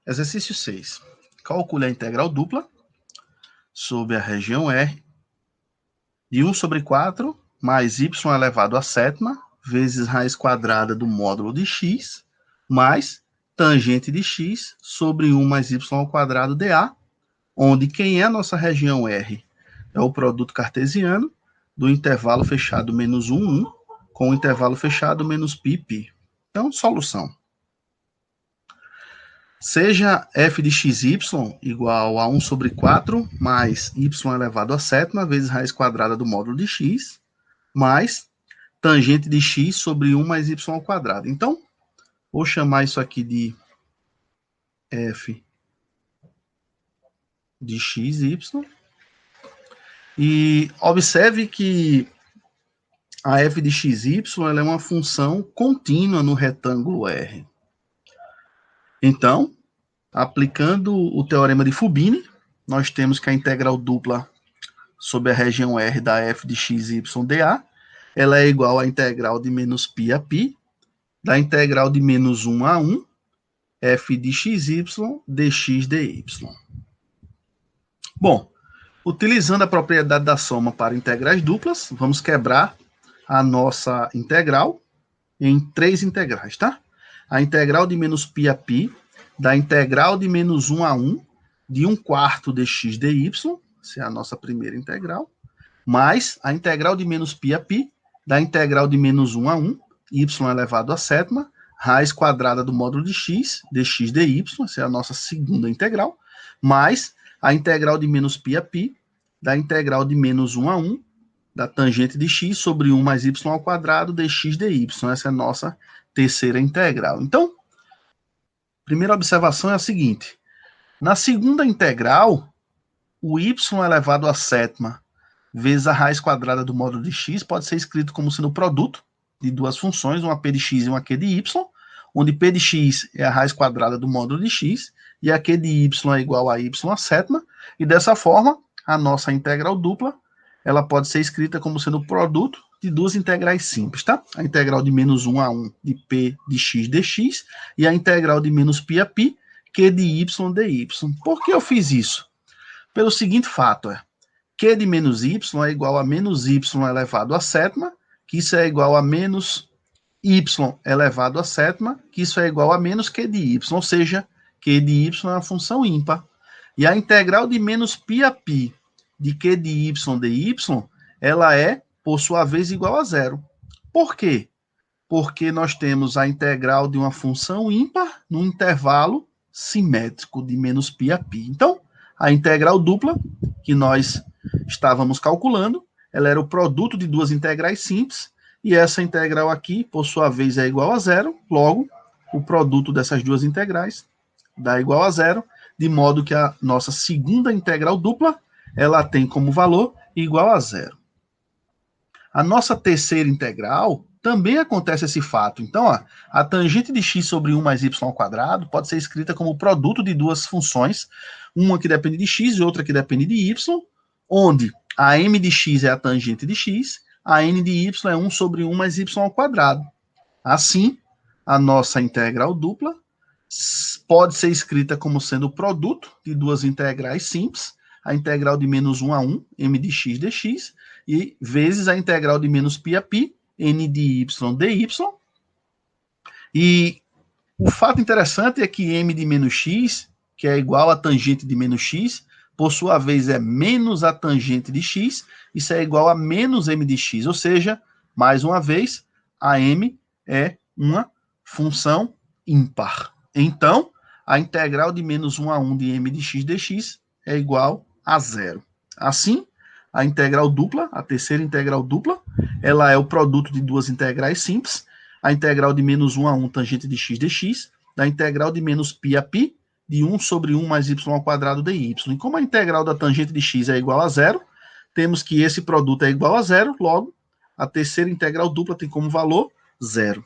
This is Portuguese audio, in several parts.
Exercício 6. Calcule a integral dupla sobre a região R de 1 sobre 4 mais y elevado à sétima vezes raiz quadrada do módulo de x mais tangente de x sobre 1 mais y ao quadrado dA, onde quem é a nossa região R é o produto cartesiano do intervalo fechado menos 1, 1, com o intervalo fechado menos π, π. Então, solução. Seja f de xy igual a 1 sobre 4 mais y elevado à sétima vezes raiz quadrada do módulo de x, mais tangente de x sobre 1 mais y ao quadrado. Então, vou chamar isso aqui de f de xy. E observe que a f de xy ela é uma função contínua no retângulo R. Então, aplicando o teorema de Fubini, nós temos que a integral dupla sobre a região R da f de xy dA, ela é igual à integral de menos π a π, da integral de menos 1 a 1, f de xy dx dy. Bom, utilizando a propriedade da soma para integrais duplas, vamos quebrar a nossa integral em 3 integrais, tá? A integral de menos π a π, da integral de menos 1 a 1, de 1 quarto dx dy, essa é a nossa primeira integral, mais a integral de menos π a π, da integral de menos 1 a 1, y elevado à sétima, raiz quadrada do módulo de x, dx dy, essa é a nossa segunda integral, mais a integral de menos π a π, da integral de menos 1 a 1, da tangente de x sobre 1 mais y ao quadrado dx dy. Essa é a nossa terceira integral. Então, primeira observação é a seguinte. Na segunda integral, o y elevado à sétima vezes a raiz quadrada do módulo de x pode ser escrito como sendo o produto de duas funções, uma p de x e uma q de y, onde p de x é a raiz quadrada do módulo de x e a q de y é igual a y à sétima, e dessa forma, a nossa integral dupla, ela pode ser escrita como sendo o produto de duas integrais simples, tá? A integral de menos 1 a 1 de p de x dx e a integral de menos π a π, q de y dy. Por que eu fiz isso? Pelo seguinte fato, q de menos y é igual a menos y elevado à sétima, que isso é igual a menos y elevado à sétima, que isso é igual a menos q de y, ou seja, q de y é uma função ímpar. E a integral de menos π a π de q de y dy, ela é, por sua vez, igual a zero. Por quê? Porque nós temos a integral de uma função ímpar no intervalo simétrico de menos π a π. Então, a integral dupla que nós estávamos calculando, ela era o produto de duas integrais simples, e essa integral aqui, por sua vez, é igual a zero, logo, o produto dessas duas integrais dá igual a zero, de modo que a nossa segunda integral dupla, ela tem como valor igual a zero. A nossa terceira integral, também acontece esse fato. Então, a tangente de x sobre 1 mais y ao quadrado pode ser escrita como o produto de duas funções, uma que depende de x e outra que depende de y, onde a m de x é a tangente de x, a n de y é 1 sobre 1 mais y ao quadrado. Assim, a nossa integral dupla pode ser escrita como sendo o produto de duas integrais simples, a integral de menos 1 a 1, m de x dx, e vezes a integral de menos π a π, n de y dy. E o fato interessante é que m de menos x, que é igual a tangente de menos x, por sua vez é menos a tangente de x, isso é igual a menos m de x, ou seja, mais uma vez, a m é uma função ímpar. Então, a integral de menos 1 a 1 de m de x dx é igual a zero. Assim, a integral dupla, a terceira integral dupla, ela é o produto de duas integrais simples, a integral de menos 1 a 1 tangente de x dx, da integral de menos π a π, de 1 sobre 1 mais y ao quadrado dy. E como a integral da tangente de x é igual a zero, temos que esse produto é igual a zero, logo, a terceira integral dupla tem como valor zero.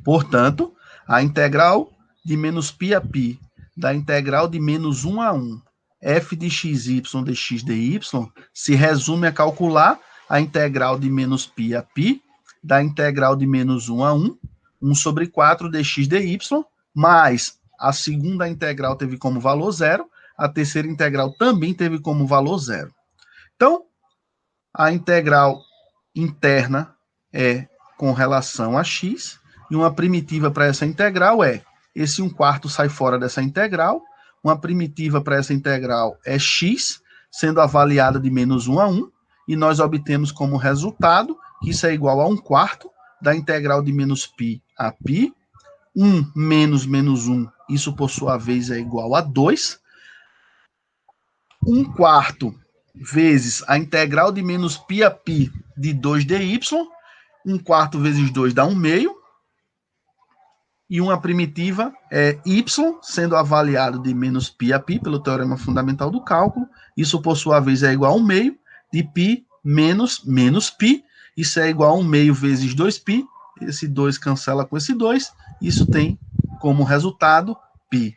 Portanto, a integral de menos π a π da integral de menos 1 a 1 f de xy dx dy se resume a calcular a integral de menos π a π da integral de menos 1 a 1, 1 sobre 4 dx dy, mais A segunda integral teve como valor 0, a terceira integral também teve como valor 0. Então, a integral interna é com relação a x, e uma primitiva para essa integral é, esse 1/4 sai fora dessa integral, uma primitiva para essa integral é x, sendo avaliada de menos 1 a 1, e nós obtemos como resultado que isso é igual a 1/4 da integral de menos π a π, 1 menos menos 1, isso por sua vez é igual a 2, 1/4 vezes a integral de menos π a π de 2dy, 1/4 vezes 2 dá 1/2, e uma primitiva é y, sendo avaliado de menos π a π, pelo teorema fundamental do cálculo, isso por sua vez é igual a 1/2 de π menos menos π, isso é igual a 1/2 vezes 2π, esse 2 cancela com esse 2, isso tem como resultado π.